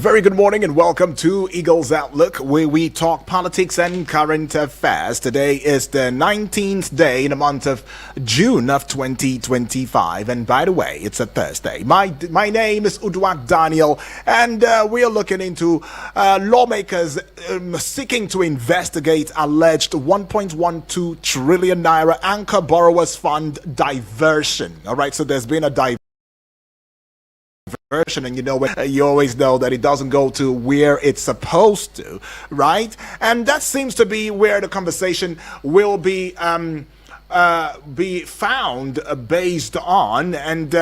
very good morning and welcome to Eagles Outlook, where we talk politics and current affairs. Today is the 19th day in the month of June of 2025, and by the way, it's a Thursday. My name is Udwak Daniel, and we are looking into lawmakers seeking to investigate alleged 1.12 trillion naira anchor borrowers fund diversion. All right, so there's been a diversion, and you always know that it doesn't go to where it's supposed to, right? And that seems to be where the conversation will be found based on, and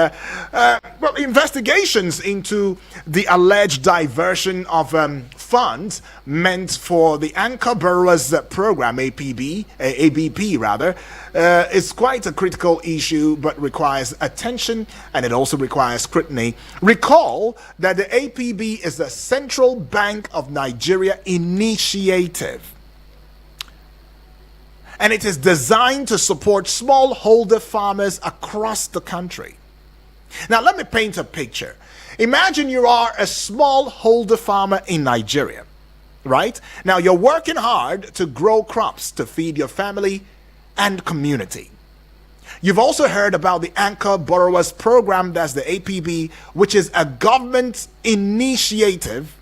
investigations into the alleged diversion of funds meant for the Anchor Borrowers Program, ABP rather, is quite a critical issue, but requires attention, and it also requires scrutiny. Recall that the APB is the Central Bank of Nigeria initiative, and it is designed to support smallholder farmers across the country. Now, let me paint a picture. Imagine you are a smallholder farmer in Nigeria, right? Now, you're working hard to grow crops to feed your family and community. You've also heard about the Anchor Borrowers Program, that's the APB, which is a government initiative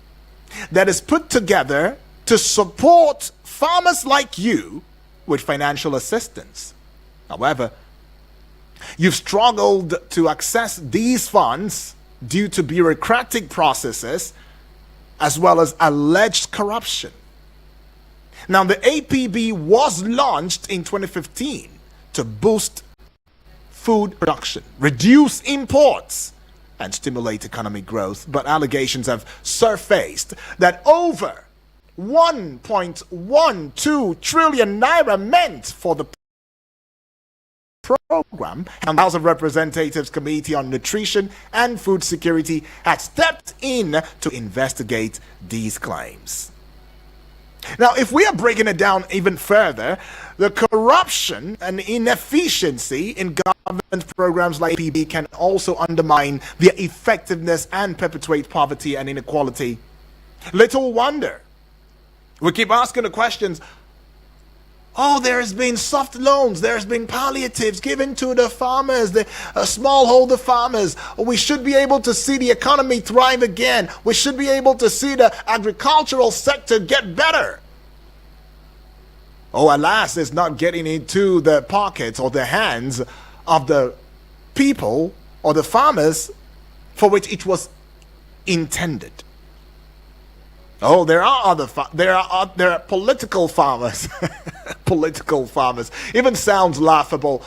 that is put together to support farmers like you with financial assistance. However, you've struggled to access these funds due to bureaucratic processes as well as alleged corruption. Now, the APB was launched in 2015 to boost food production, reduce imports, and stimulate economic growth, but allegations have surfaced that over 1.12 trillion naira meant for the program, and the House of Representatives Committee on Nutrition and Food Security had stepped in to investigate these claims. Now, if we are breaking it down even further, the corruption and inefficiency in government programs like APB can also undermine their effectiveness and perpetuate poverty and inequality. Little wonder we keep asking the questions, oh, there's been soft loans, there's been palliatives given to the farmers, the smallholder farmers. We should be able to see the economy thrive again. We should be able to see the agricultural sector get better. Oh, alas, it's not getting into the pockets or the hands of the people or the farmers for which it was intended. Oh, there are political farmers. Political farmers. Even sounds laughable.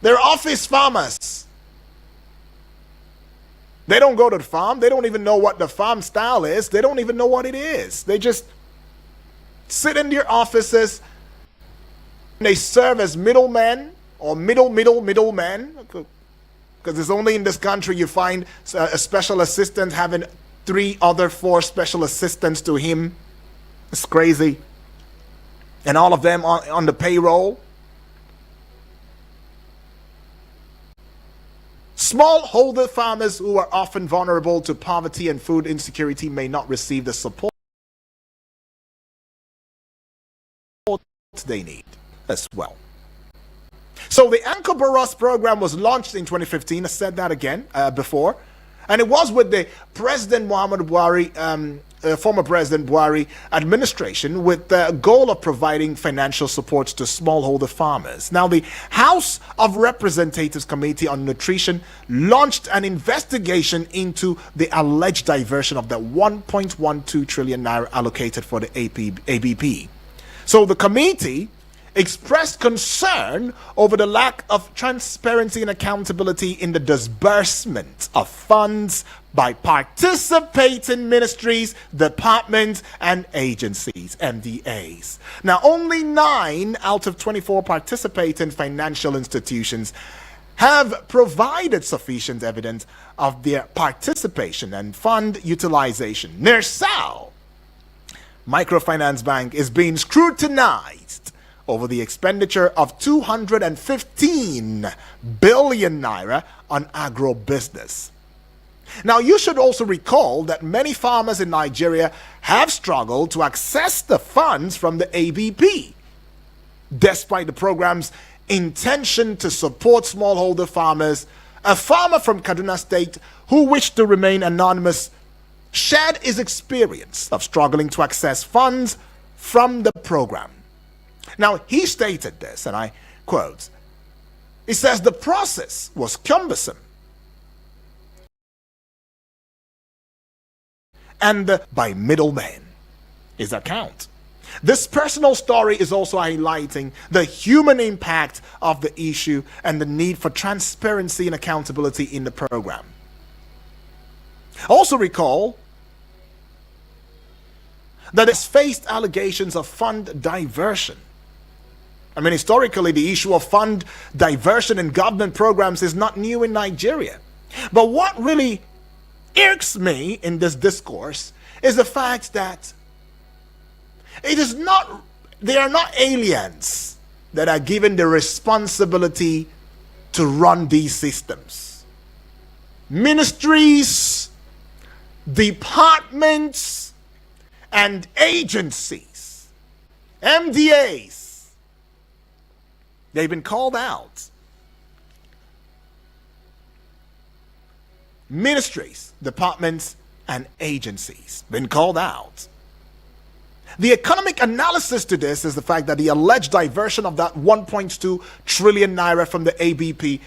They're office farmers. They don't go to the farm. They don't even know what the farm style is. They don't even know what it is. They just sit in their offices. And they serve as middlemen or middlemen. Because it's only in this country you find a special assistant having 4 special assistants to him. It's crazy. And all of them on the payroll. Smallholder farmers who are often vulnerable to poverty and food insecurity may not receive the support they need as well. So the Anchor Borrowers Program was launched in 2015. I said that again before. And it was with the President Muhammadu Buhari, former President Buhari administration, with the goal of providing financial support to smallholder farmers. Now, the House of Representatives Committee on Nutrition launched an investigation into the alleged diversion of the 1.12 trillion naira allocated for the ABP. So the committee expressed concern over the lack of transparency and accountability in the disbursement of funds by participating ministries, departments, and agencies, MDAs. Now, only 9 out of 24 participating financial institutions have provided sufficient evidence of their participation and fund utilization. Nersal Microfinance Bank is being scrutinized over the expenditure of 215 billion naira on agro-business. Now, you should also recall that many farmers in Nigeria have struggled to access the funds from the ABP. Despite the program's intention to support smallholder farmers, a farmer from Kaduna State who wished to remain anonymous shared his experience of struggling to access funds from the program. Now, he stated this, and I quote, he says, "The process was cumbersome and by middlemen," his account. This personal story is also highlighting the human impact of the issue and the need for transparency and accountability in the program. Also recall that it's faced allegations of fund diversion. I mean, historically, the issue of fund diversion in government programs is not new in Nigeria. But what really irks me in this discourse is the fact that they are not aliens that are given the responsibility to run these systems. Ministries, departments, and agencies, MDAs, they've been called out. Ministries, departments, and agencies been called out. The economic analysis to this is the fact that the alleged diversion of that 1.2 trillion naira from the ABP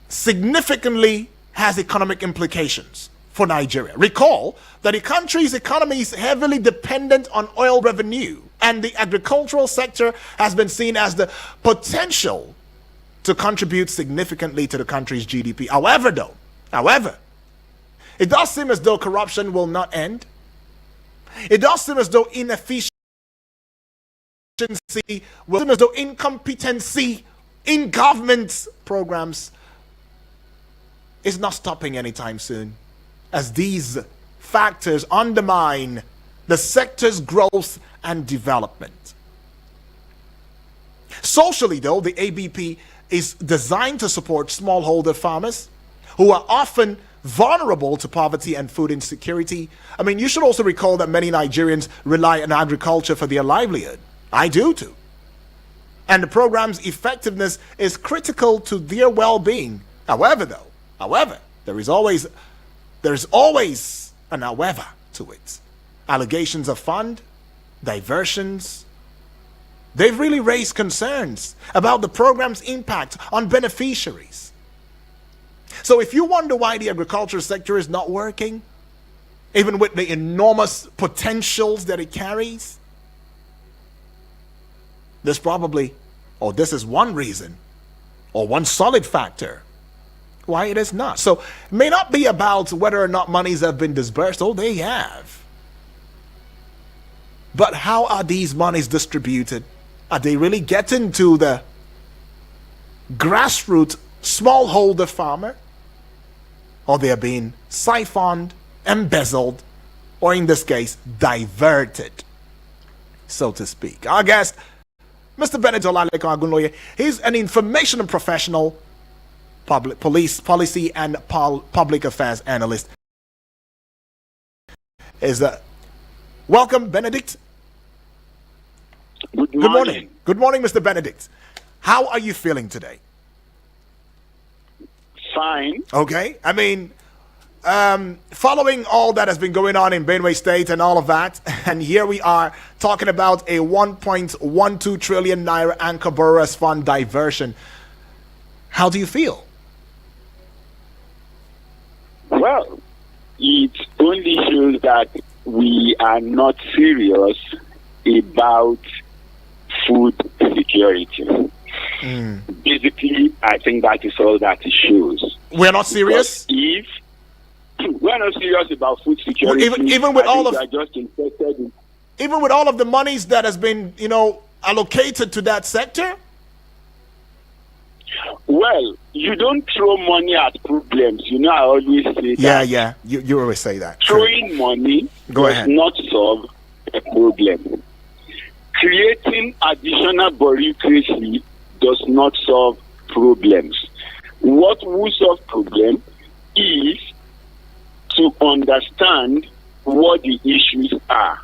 significantly has economic implications for Nigeria. Recall that the country's economy is heavily dependent on oil revenue, and the agricultural sector has been seen as the potential to contribute significantly to the country's GDP. However, it does seem as though corruption will not end. It does seem as though inefficiency, will seem as though incompetency in government programs is not stopping anytime soon, as these factors undermine the sector's growth and development. Socially, though, the ABP is designed to support smallholder farmers who are often vulnerable to poverty and food insecurity. I mean, you should also recall that many Nigerians rely on agriculture for their livelihood. I do too. And the program's effectiveness is critical to their well-being. However, there is always an however to it. Allegations of fund diversions, they've really raised concerns about the program's impact on beneficiaries. So if you wonder why the agricultural sector is not working, even with the enormous potentials that it carries, this is one reason, or one solid factor, why it is not. So it may not be about whether or not monies have been disbursed. Oh, they have. But how are these monies distributed? Are they really getting to the grassroots smallholder farmer? Or they are being siphoned, embezzled, or in this case, diverted, so to speak. Our guest, Mr. Benedict Olaleko Agunloye, he's an information and professional, policy and public affairs analyst. Welcome, Benedict. Good morning. Good morning, Mr. Benedict. How are you feeling today? Fine. Okay. I mean, following all that has been going on in Benue State and all of that, and here we are talking about a 1.12 trillion naira anchor borrowers fund diversion. How do you feel? Well, it only shows that we are not serious about food security. Basically, I think that is all that it shows. We're not serious? Because if we're not serious about food security, even with all of just interested in, even with all of the monies that has been, allocated to that sector? Well, you don't throw money at problems. I always say that. Yeah. You always say that. Throwing money does not solve a problem. Creating additional bureaucracy does not solve problems. What will solve problem is to understand what the issues are,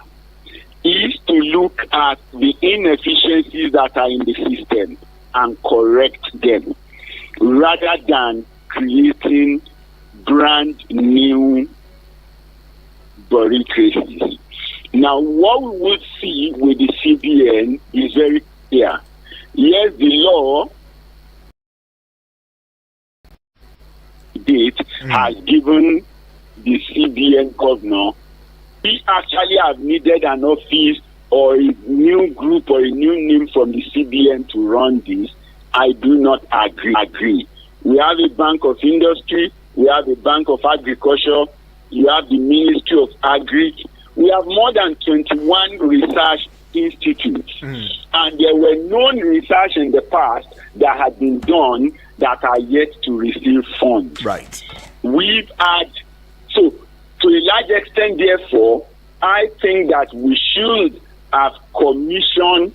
is to look at the inefficiencies that are in the system and correct them, rather than creating brand new bureaucracies. Now, what we would see with the CBN is very clear. Yes, the law has given the CBN governor, we actually have needed an office or a new group or a new name from the CBN to run this. I do not agree. We have a Bank of Industry, we have a Bank of Agriculture, you have the Ministry of Agri. We have more than 21 research institutes. And there were known research in the past that had been done that are yet to receive funds. Right. We've had, so to a large extent, therefore, I think that we should have commissioned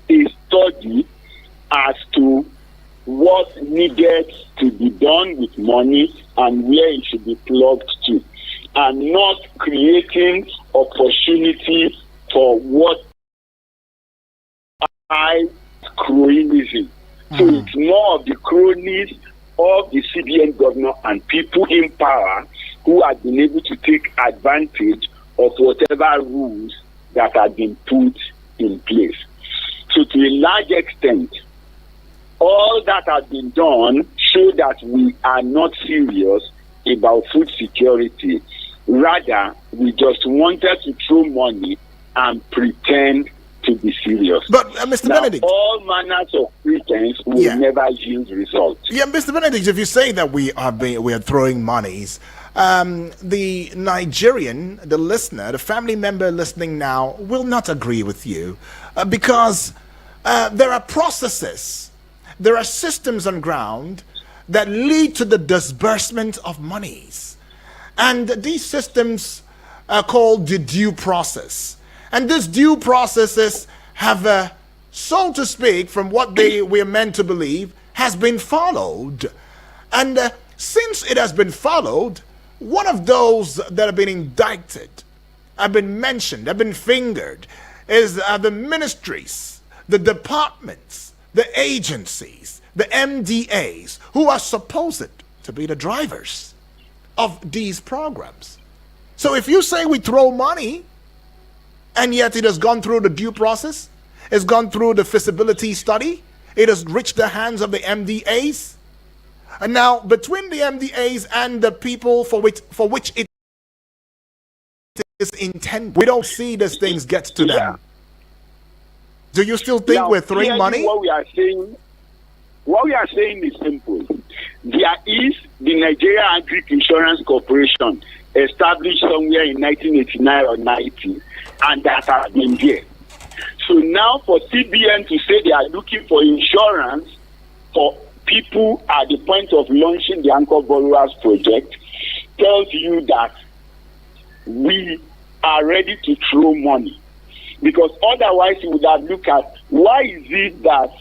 a study as to what needed to be done with money and where it should be plugged to, and not creating opportunity for what I cronyism. So it's more of the cronies of the CBN governor and people in power who have been able to take advantage of whatever rules that have been put in place. So to a large extent, all that has been done show that we are not serious about food security. Rather, we just wanted to throw money and pretend to be serious. But Mr. Now, Benedict, all manners of pretense will never yield results. Yeah, Mr. Benedict, if you say that we are throwing monies, the Nigerian, the listener, the family member listening now will not agree with you because there are processes, there are systems on ground that lead to the disbursement of monies. And these systems are called the due process. And these due processes have, so to speak, from what we are meant to believe, has been followed. And since it has been followed, one of those that have been indicted, have been mentioned, have been fingered, is the ministries, the departments, the agencies, the MDAs, who are supposed to be the drivers of these programs. So if you say we throw money, and yet it has gone through the due process, it's gone through the feasibility study, it has reached the hands of the MDAs, and now between the MDAs and the people for which it is intended, we don't see these things get to them. Do you still think we're throwing money? What we are saying is simple. There is the Nigeria Agri Insurance Corporation, established somewhere in 1989 or 90, and that has been there. So now for CBN to say they are looking for insurance for people at the point of launching the Anchor Borrowers Project tells you that we are ready to throw money. Because otherwise you would have looked at why is it that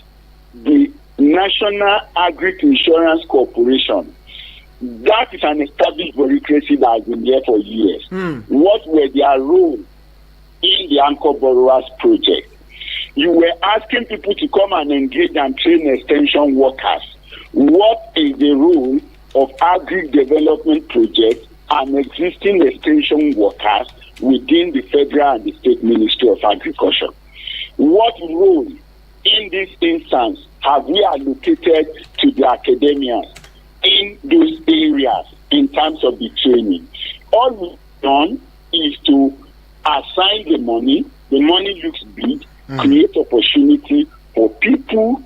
the National Agri Insurance Corporation, that is an established bureaucracy that has been there for years. What were their roles in the Anchor Borrowers Project? You were asking people to come and engage and train extension workers. What is the role of agri development projects and existing extension workers within the federal and the state Ministry of Agriculture? What role in this instance have we allocated to the academia in those areas in terms of the training? All we've done is to assign the money looks big, create opportunity for people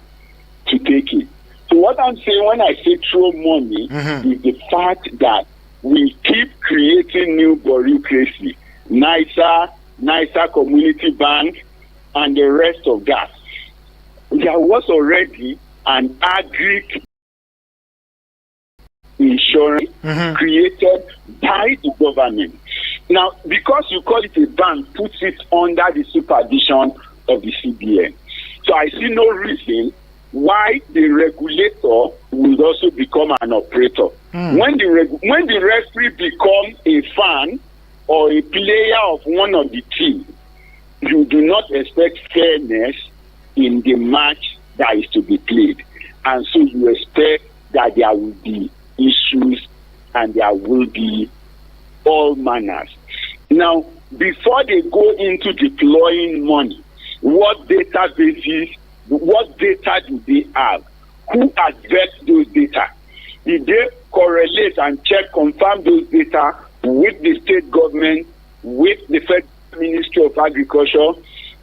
to take it. So what I'm saying when I say throw money is the fact that we keep creating new bureaucracy, nicer community bank, and the rest of that. There was already an agri insurance created by the government. Now, because you call it a bank, puts it under the supervision of the CBN. So I see no reason why the regulator would also become an operator. When the referee become a fan or a player of one of the teams, you do not expect fairness in the match that is to be played. And so you expect that there will be issues and there will be all manners. Now, before they go into deploying money, what data do they have? Who has vetted those data? Did they correlate and confirm those data with the state government, with the Federal Ministry of Agriculture?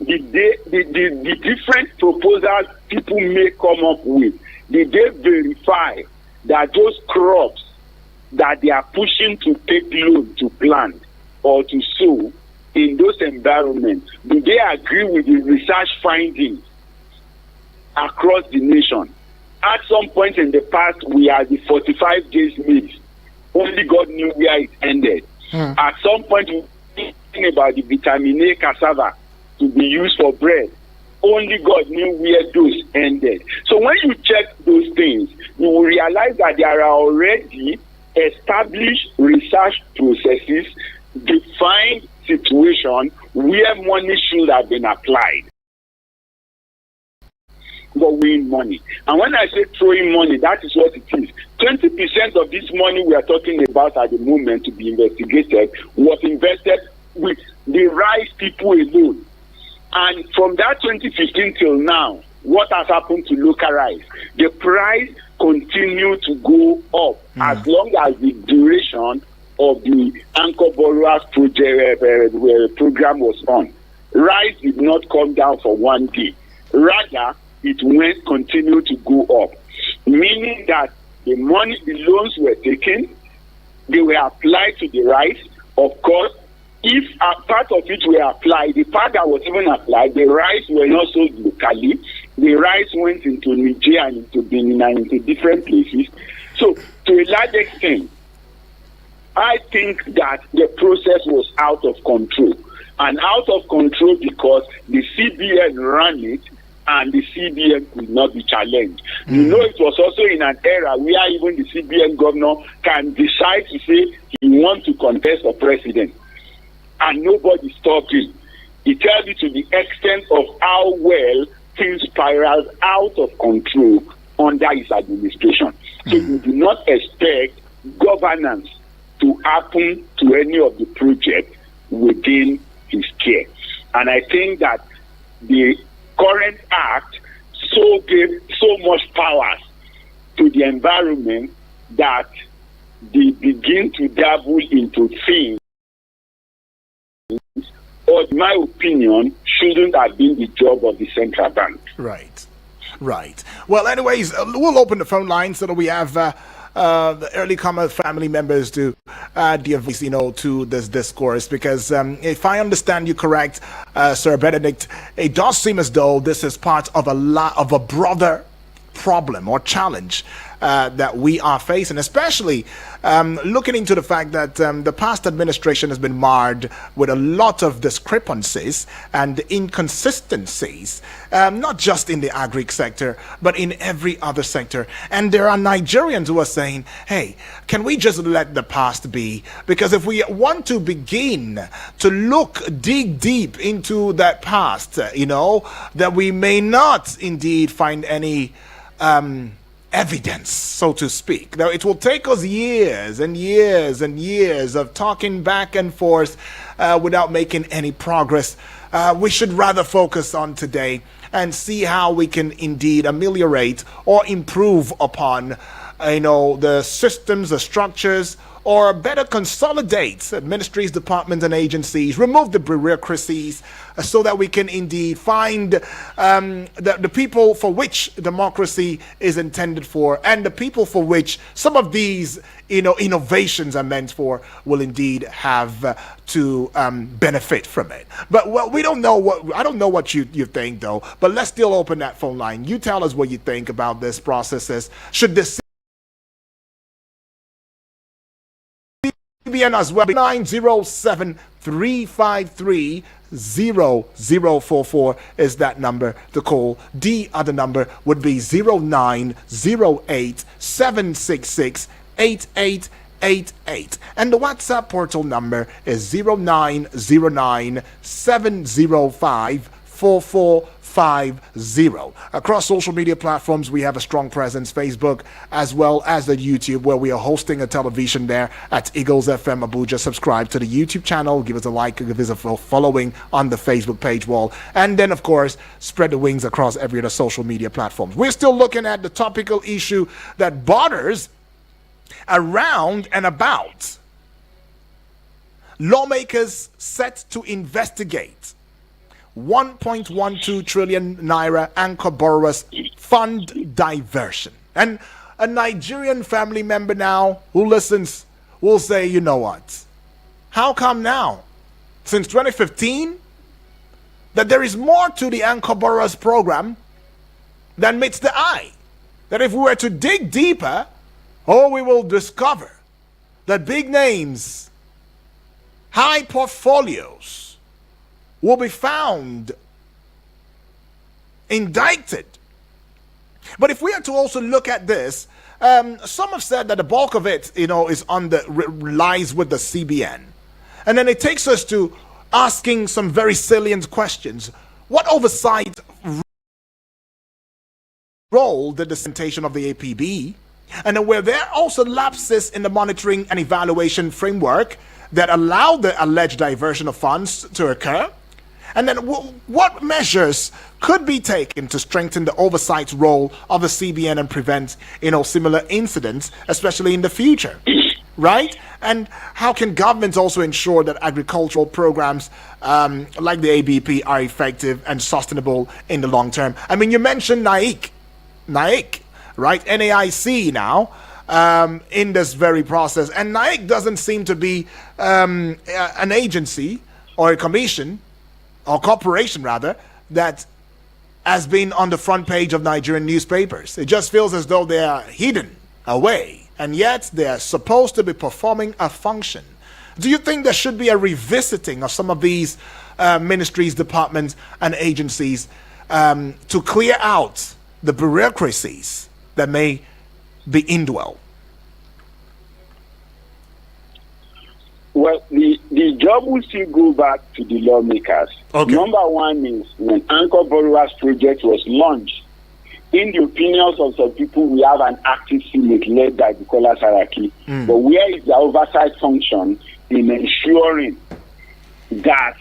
The different proposals people may come up with, did they verify that those crops that they are pushing to take loan to plant or to sow in those environments, do they agree with the research findings across the nation? At some point in the past, we had the 45 days maize. Only God knew where it ended. At some point, we were thinking about the vitamin A cassava to be used for bread. Only God knew where those ended. So when you check those things, you will realize that there are already established research processes, defined situation where money should have been applied. Throwing money. And when I say throwing money, that is what it is. 20% of this money we are talking about at the moment to be investigated was invested with the rice people alone. And from that 2015 till now, what has happened to local rice? The price continued to go up as long as the duration of the Anchor Borrowers project program was on. Rice did not come down for one day. Rather, it continued to go up, meaning that the loans were taken, they were applied to the rice. Of course, if a part of it were applied, the part that was even applied, the rice were not sold locally. The rice went into Niger and into Benin and into different places. So, to a large extent, I think that the process was out of control. And out of control because the CBN ran it and the CBN could not be challenged. You know, it was also in an era where even the CBN governor can decide to say he wants to contest for president. And nobody stopped him. It tells you to the extent of how well things spiraled out of control under his administration. So you do not expect governance to happen to any of the projects within his care. And I think that the current act gave so much power to the environment that they begin to dabble into things, or in my opinion, shouldn't have been the job of the central bank. Right. Well, anyways, we'll open the phone line so that we have the early comer family members to add their voice, to this discourse. Because if I understand you correct, Sir Benedict, it does seem as though this is part of a broader problem or challenge that we are facing, especially looking into the fact that the past administration has been marred with a lot of discrepancies and inconsistencies, not just in the agri sector, but in every other sector. And there are Nigerians who are saying, hey, can we just let the past be? Because if we want to begin to dig deep into that past, that we may not indeed find any evidence, so to speak. Now, it will take us years and years and years of talking back and forth without making any progress. We should rather focus on today and see how we can indeed ameliorate or improve upon, the systems, the structures, or better consolidate ministries, departments, and agencies, remove the bureaucracies so that we can indeed find the people for which democracy is intended for, and the people for which some of these innovations are meant for will indeed have to benefit from it. But we don't know I don't know what you think though, but let's still open that phone line. You tell us what you think about this processes. Should this CBN as well? 907-353-0044 is that number to call. The other number would be 0908-766-8730. 8888. And the WhatsApp portal number is 0909 705 4450. Across social media platforms, we have a strong presence, Facebook as well as the YouTube, where we are hosting a television there at Eagles FM Abuja. Subscribe to the YouTube channel, give us a like, give us a following on the Facebook page wall, and then of course spread the wings across every other social media platform. We're still looking at the topical issue that bothers around and about lawmakers set to investigate 1.12 trillion naira anchor borrowers fund diversion. And a Nigerian family member now who listens will say, you know what? How come now, since 2015, that there is more to the anchor borrowers program than meets the eye? That if we were to dig deeper, we will discover that big names, high portfolios, will be found indicted. But if we are to also look at this, some have said that the bulk of it, is lies with the CBN. And then it takes us to asking some very salient questions. What oversight role did the presentation of the APB? And then were there also lapses in the monitoring and evaluation framework that allowed the alleged diversion of funds to occur? And then what measures could be taken to strengthen the oversight role of the CBN and prevent, similar incidents, especially in the future, right? And how can governments also ensure that agricultural programs like the ABP are effective and sustainable in the long term? I mean, you mentioned NAIC, right? NAIC now in this very process. And NAIC doesn't seem to be an agency or a commission, or corporation rather, that has been on the front page of Nigerian newspapers. It just feels as though they are hidden away, and yet they are supposed to be performing a function. Do you think there should be a revisiting of some of these ministries, departments, and agencies to clear out the bureaucracies that may be indwelled? Well, the job will still go back to the lawmakers. Okay. Number one is when Anchor Borrowers Project was launched, in the opinions of some people, we have an active Senate led by Bukola Saraki. But where is the oversight function in ensuring that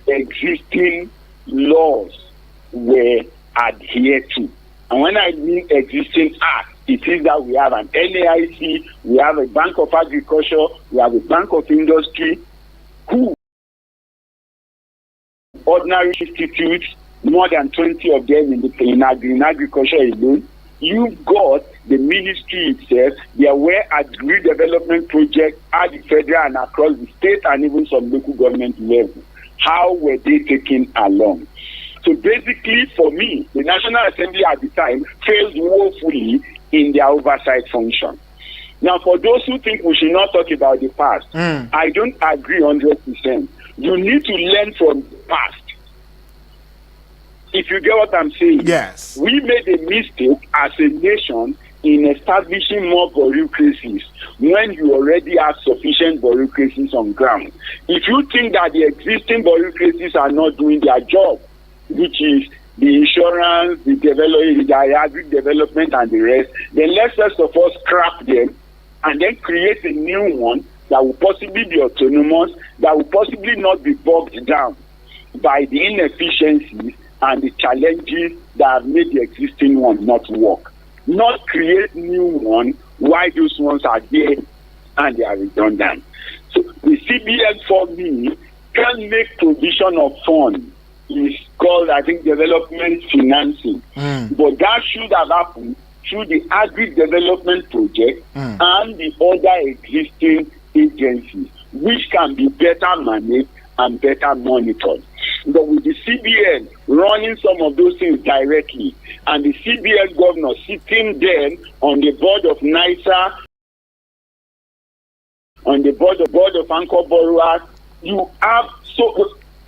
existing laws were adhered to? And when I mean existing acts, it is that we have an NAIC, we have a Bank of Agriculture, we have a Bank of Industry, who ordinary institutes, more than 20 of them in agriculture alone. You've got the ministry itself. They are where agri development projects at the federal and across the state and even some local government level. How were they taken along? So basically, for me, the National Assembly at the time failed woefully in their oversight function. Now, for those who think we should not talk about the past, I don't agree 100%. You need to learn from the past. If you get what I'm saying. Yes. We made a mistake as a nation in establishing more bureaucracies when you already have sufficient bureaucracies on ground. If you think that the existing bureaucracies are not doing their job, which is the insurance, the agri development, and the rest, then let's first of all scrap them and then create a new one that will possibly be autonomous, that will possibly not be bogged down by the inefficiencies and the challenges that have made the existing one not work. Not create new one while those ones are there and they are redundant. So the CBN for me can make provision of funds. It's called, I think, development financing. But that should have happened through the agri development project and the other existing agencies, which can be better managed and better monitored. But with the CBN running some of those things directly, and the CBN governor sitting there on the board of NISA, on the board of Anchor Borrowers, you have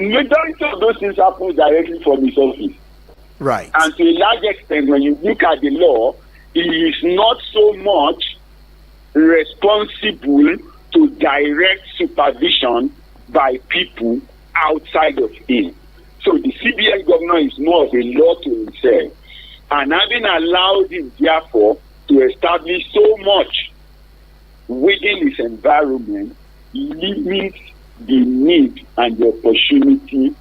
majority of those things happen directly from his office. Right. And to a large extent, when you look at the law, it is not so much responsible to direct supervision by people outside of him. So the CBN governor is more of a law to himself. And having allowed him, therefore, to establish so much within his environment, limits the need and the opportunity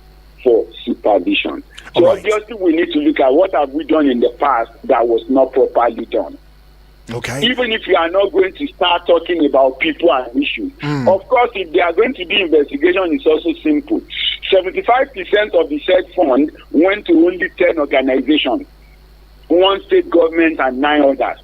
for supervision. So right. Obviously we need to look at what have we done in the past that was not properly done. Okay. Even if we are not going to start talking about people and issues. Of course, if they are going to do investigation, it's also simple. 75% of the said fund went to only 10 organizations, 1 state government and 9 others.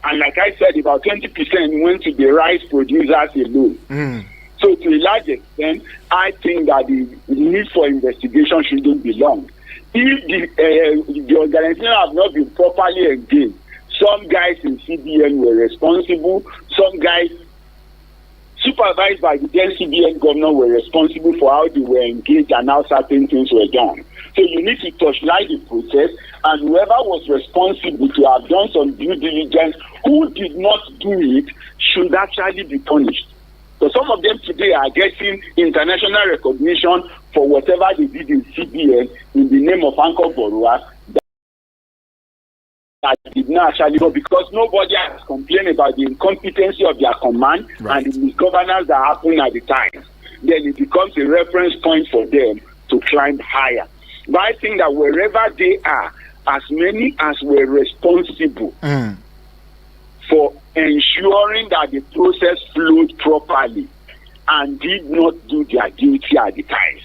And like I said, about 20% went to the rice producers alone. So to a large extent, I think that the need for investigation shouldn't be long. If the organization have not been properly engaged, some guys in CBN were responsible, some guys supervised by the then CBN governor were responsible for how they were engaged and how certain things were done. So you need to torchlight the process, and whoever was responsible to have done some due diligence, who did not do it, should actually be punished. So some of them today are getting international recognition for whatever they did in CBN in the name of anchor borrowers that did not actually go, because nobody has complained about the incompetency of their command and the misgovernance that happened at the time. Then it becomes a reference point for them to climb higher. But I think that wherever they are, as many as were responsible for ensuring that the process flowed properly and did not do their duty at the time,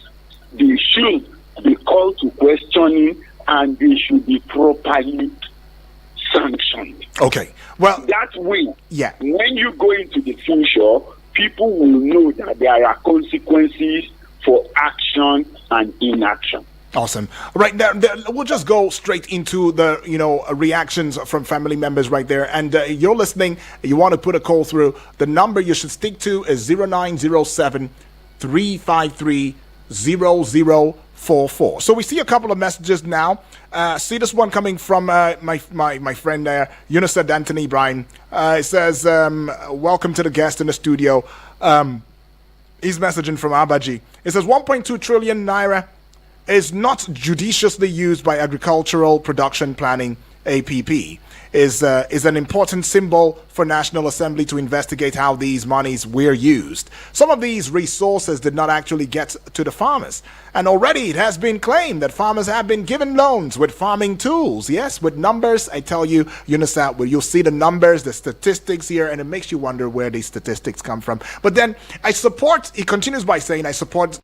they should be called to questioning and they should be properly sanctioned. Okay. Well, that way, yeah. When you go into the future, people will know that there are consequences for action and inaction. Awesome. Right there, we'll just go straight into the reactions from family members right there. And you're listening. You want to put a call through. The number you should stick to is 0907 353 0044. So we see a couple of messages now. See this one coming from my friend there, Unisad Anthony Bryan. It says, welcome to the guest in the studio. He's messaging from Abaji. It says 1.2 trillion naira is not judiciously used by agricultural production planning APP. Is an important symbol for National Assembly to investigate how these monies were used. Some of these resources did not actually get to the farmers. And already it has been claimed that farmers have been given loans with farming tools. Yes, with numbers. I tell you, Unisat, you'll see the numbers, the statistics here, and it makes you wonder where these statistics come from. But then he continues by saying, I support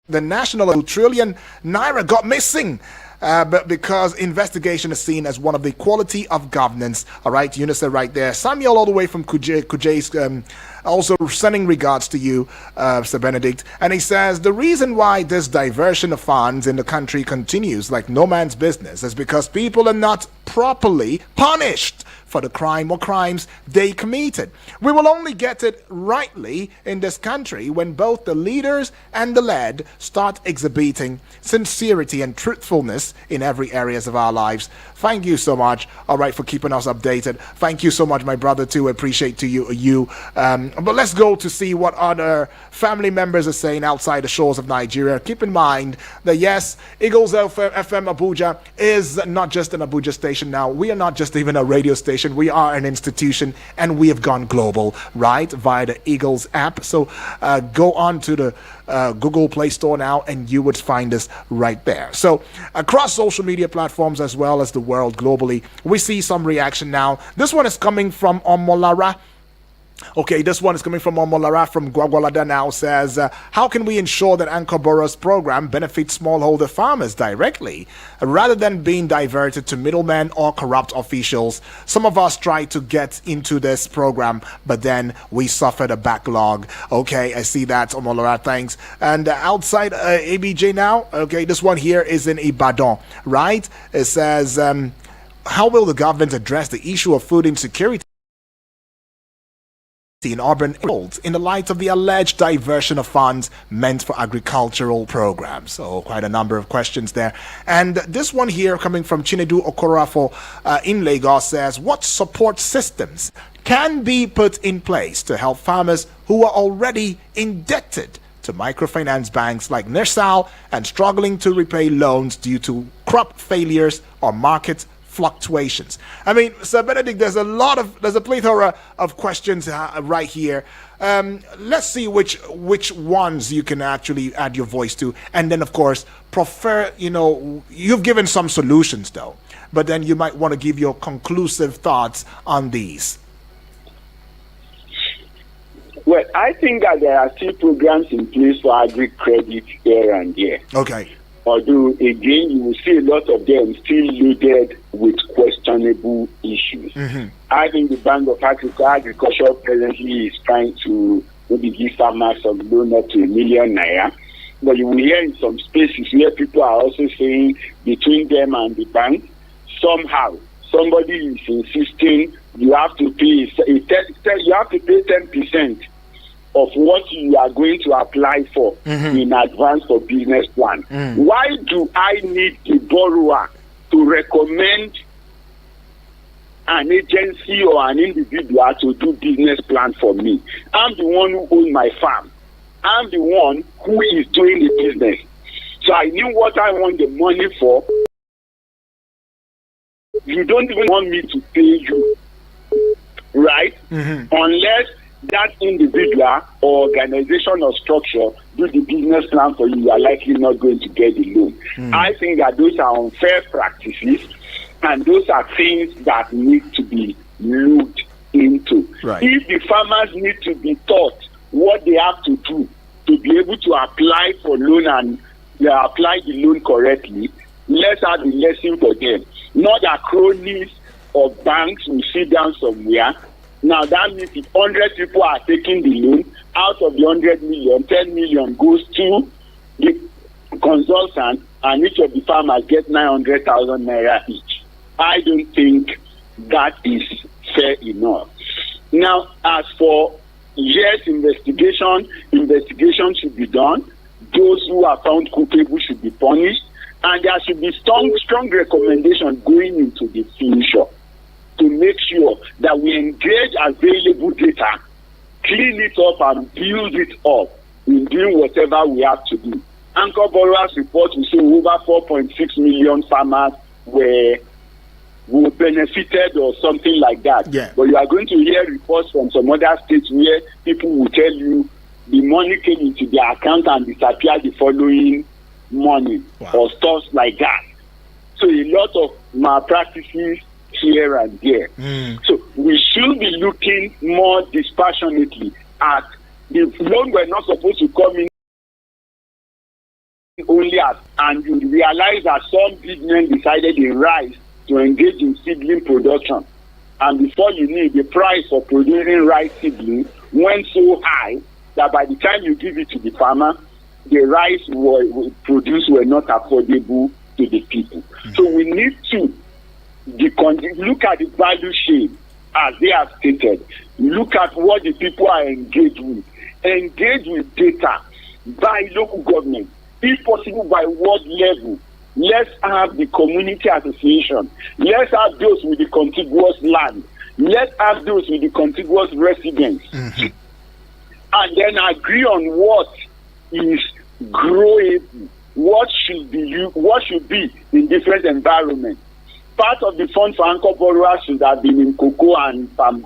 the national 2 trillion naira got missing. But because investigation is seen as one of the quality of governance. All right, Eunice right there. Samuel all the way from Kujay's also sending regards to you, Sir Benedict. And he says, the reason why this diversion of funds in the country continues like no man's business is because people are not properly punished for the crime or crimes they committed. We will only get it rightly in this country when both the leaders and the led start exhibiting sincerity and truthfulness in every areas of our lives. Thank you so much, all right, for keeping us updated. Thank you so much, my brother, too. Appreciate to you. But let's go to see what other family members are saying outside the shores of Nigeria. Keep in mind that, yes, Eagles FM Abuja is not just an Abuja station now. We are not just even a radio station. We are an institution, and we have gone global, right, via the Eagles app. So go on to the Google Play Store now, and you would find us right there. So across social media platforms as well as the world globally, we see some reaction now. This one is coming from Omolara. Okay, this one is coming from Omolara from Gwagwalada now. Says, how can we ensure that Anchor Borough's program benefits smallholder farmers directly rather than being diverted to middlemen or corrupt officials? Some of us tried to get into this program, but then we suffered a backlog. Okay, I see that, Omolara, thanks. And outside ABJ now, okay, this one here is in Ibadan, right? It says, how will the government address the issue of food insecurity in urban areas in the light of the alleged diversion of funds meant for agricultural programs. So quite a number of questions there. And this one here coming from Chinedu Okorafo in Lagos says, what support systems can be put in place to help farmers who are already indebted to microfinance banks like Nersal and struggling to repay loans due to crop failures or market fluctuations? I mean, Sir Benedict, there's a plethora of questions right here. Let's see which ones you can actually add your voice to, and then of course you've given some solutions though, but then you might want to give your conclusive thoughts on these. Well, I think that there are still programs in place for agri credit here and there. Okay. Although, again, you will see a lot of them still loaded with questionable issues. Mm-hmm. I think the Bank of Agriculture presently is trying to maybe give farmers some loan up to ₦1 million. But you will hear in some spaces where people are also saying between them and the bank, somehow somebody is insisting you have to pay 10% of what you are going to apply for in advance for business plan. Why do I need the borrower to recommend an agency or an individual to do business plan for me? I'm the one who owns my farm. I'm the one who is doing the business. So I knew what I want the money for. You don't even want me to pay you, right? Unless that individual or organization or structure do the business plan for you, you are likely not going to get the loan. I think that those are unfair practices, and those are things that need to be looked into. Right. If the farmers need to be taught what they have to do to be able to apply for loan and apply the loan correctly, let's have the lesson for them. Not that cronies or banks will sit down somewhere. Now that means if 100 people are taking the loan, out of the 100 million, 10 million goes to the consultant, and each of the farmers get 900,000 naira each. I don't think that is fair enough. Now, as for yes, investigation should be done. Those who are found culpable should be punished, and there should be strong recommendation going into the future to make sure that we engage available data, clean it up and build it up in doing whatever we have to do. Anchor Borrowers report will say over 4.6 million farmers were benefited or something like that. Yeah. But you are going to hear reports from some other states where people will tell you the money came into their account and disappeared the following morning. Wow. Or stuff like that. So a lot of malpractices here and there. So we should be looking more dispassionately at the loan we're not supposed to come in only at, and you realize that some big men decided in rice to engage in seedling production, and before you knew, the price for producing rice seedling went so high that by the time you give it to the farmer, the rice produced were not affordable to the people. So we need to look at the value chain as they have stated. Look at what the people are engaged with. Engage with data by local government, if possible by ward level. Let's have the community association. Let's have those with the contiguous land. Let's have those with the contiguous residents. And then agree on what is growable, what should be in different environments. Part of the fund for anchor borrowers should have been in cocoa and palm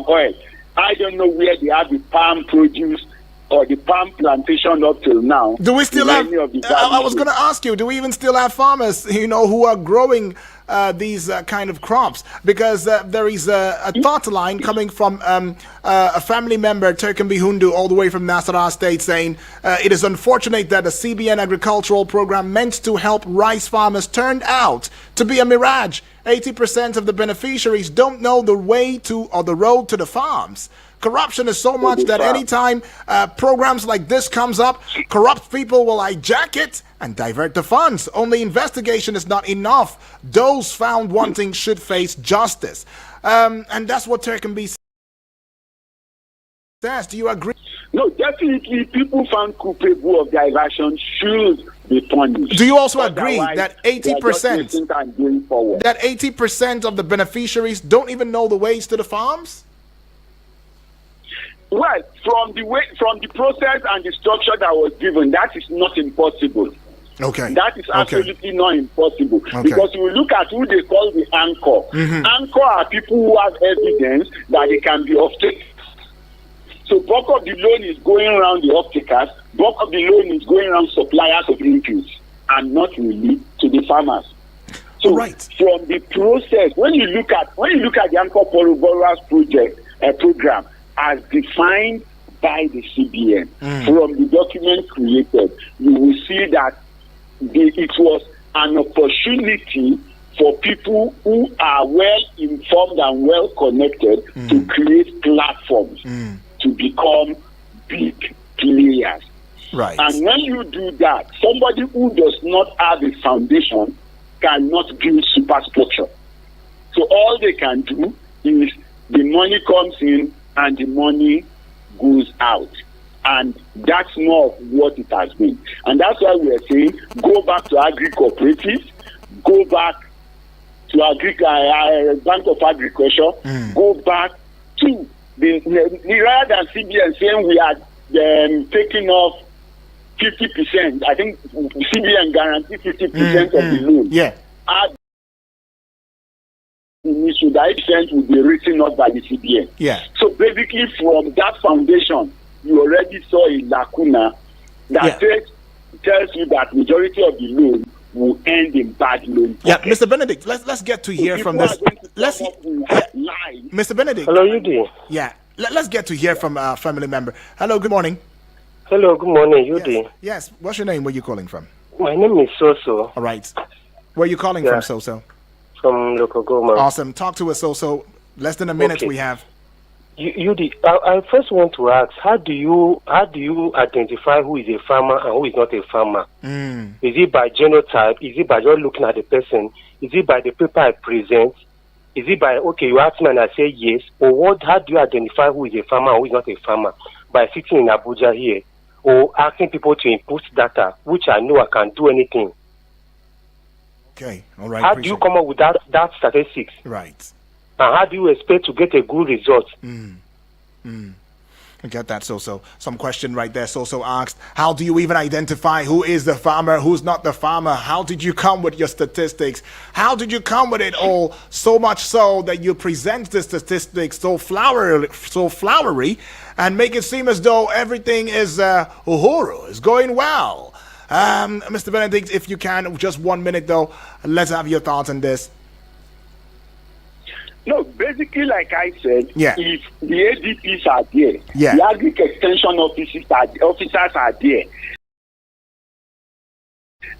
oil. I don't know where they have the palm produce or the palm plantation up till now. Do we still have? I was going to ask you. Do we even still have farmers, who are growing these kind of crops? Because there is a thought line coming from a family member, Turken Bihundu, all the way from Nasarawa State, saying it is unfortunate that the CBN agricultural program meant to help rice farmers turned out to be a mirage. 80% of the beneficiaries don't know the way to or the road to the farms. Corruption is so much that anytime programs like this comes up, corrupt people will hijack it and divert the funds. Only investigation is not enough. Those found wanting should face justice. And that's what Turkenby Do you agree? No, definitely people found culpable of diversion should be punished. Do you also agree Otherwise, that they are just 80% wasting time going forward? that 80% of the beneficiaries don't even know the ways to the farms? Well, from the process and the structure that was given, that is not impossible. Okay. That is absolutely not impossible. Okay. Because you look at who they call the anchor. Anchor are people who have evidence that they can be off-take. So bulk of the loan is going around the off-takers, bulk of the loan is going around suppliers of inputs, and not really to the farmers. So from the process, when you look at the Anchor Borrowers program as defined by the CBN, from the document created, you will see that it was an opportunity for people who are well informed and well connected to create platforms to become big players. Right. And when you do that, somebody who does not have a foundation cannot build superstructure. So all they can do is the money comes in and the money goes out. And that's more of what it has been. And that's why we are saying go back to agri-cooperatives, go back to Bank of Agriculture, go back to the rather than CBN saying we are taking off 50%. I think CBN guarantee 50% of the loan. Yeah. So that percent will be written up by the CBN. Yeah. So basically, from that foundation, you already saw a lacuna that tells you that majority of the loan will end in bad loan. Yeah, Mr. Benedict, let's get to hear from this. Mr. Benedict. Hello, Yudi. Yeah, let's get to hear from a family member. Hello, good morning. Hello, good morning, Yudi. Yes. What's your name? Where are you calling from? My name is Soso. All right. Where are you calling from, Soso? From local government. Awesome. Talk to us, Soso. Less than a minute we have. Yudi, I first want to ask, how do you identify who is a farmer and who is not a farmer? Is it by genotype? Is it by just looking at the person? Is it by the paper I present? Is it by, you ask me and I say yes? Or what? How do you identify who is a farmer and who is not a farmer? By sitting in Abuja here or asking people to input data, which I know I can do anything. Okay, all right. How do you come up with that statistics? Right. And how do you expect to get a good result? I get that, Soso. Some question right there. Soso asked, how do you even identify who is the farmer, who's not the farmer? How did you come with your statistics? How did you come with it all? So much so that you present the statistics so flowery and make it seem as though everything is uhuru, is going well. Mr. Benedict, if you can, just 1 minute though, let's have your thoughts on this. No, basically, like I said, if the ADPs are there, the agri extension officers are there,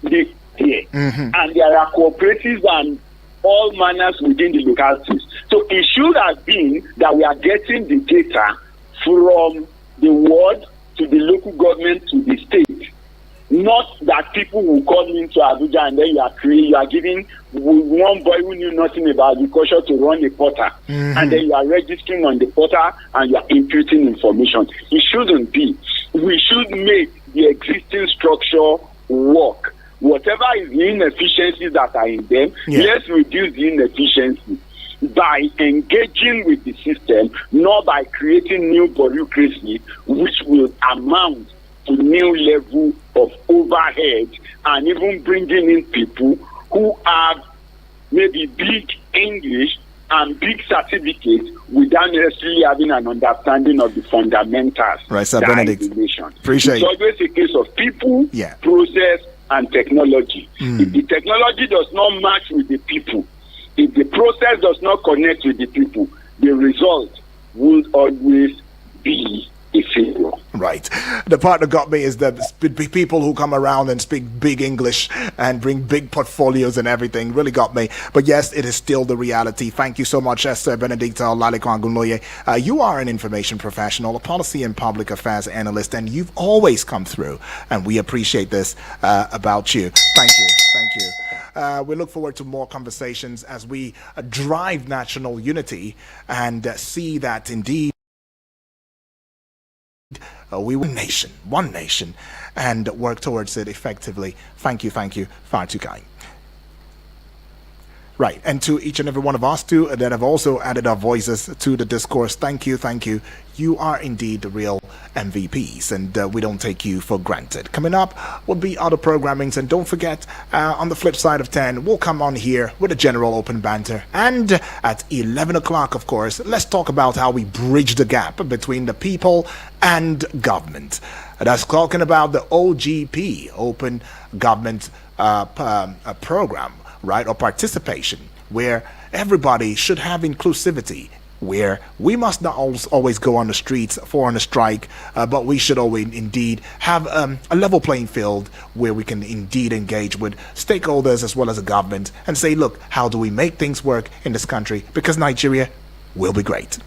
and there are cooperatives and all manners within the localities. So it should have been that we are getting the data from the ward to the local government to the state. Not that people will come into Abuja and then you are giving one boy who knew nothing about agriculture to run a portal, and then you are registering on the portal and you are imputing information. It shouldn't be. We should make the existing structure work. Whatever is the inefficiencies that are in them, let's reduce the inefficiency by engaging with the system, not by creating new bureaucracy, which will amount to new level of overhead and even bringing in people who have maybe big English and big certificates without necessarily having an understanding of the fundamentals. Right, Sir Benedict. Appreciate it. It's always a case of people, process, and technology. If the technology does not match with the people, if the process does not connect with the people, the result will always be a failure. Right. The part that got me is the people who come around and speak big English and bring big portfolios and everything really got me. But yes, it is still the reality. Thank you so much, Sir Benedict Lalekwangunoye. You are an information professional, a policy and public affairs analyst, and you've always come through, and we appreciate this about you. Thank you. Thank you. We look forward to more conversations as we drive national unity and see that indeed we one nation, and work towards it effectively. Thank you, far too kind. Right, and to each and every one of us too that have also added our voices to the discourse, thank you. You are indeed the real MVPs, and we don't take you for granted. Coming up will be other programmings, and don't forget, on the flip side of 10, we'll come on here with a general open banter. And at 11 o'clock, of course, let's talk about how we bridge the gap between the people and government. That's talking about the OGP, Open Government Program, right, or participation, where everybody should have inclusivity, where we must not always go on the streets for a strike, but we should always indeed have a level playing field where we can indeed engage with stakeholders as well as the government and say, look, how do we make things work in this country? Because Nigeria will be great.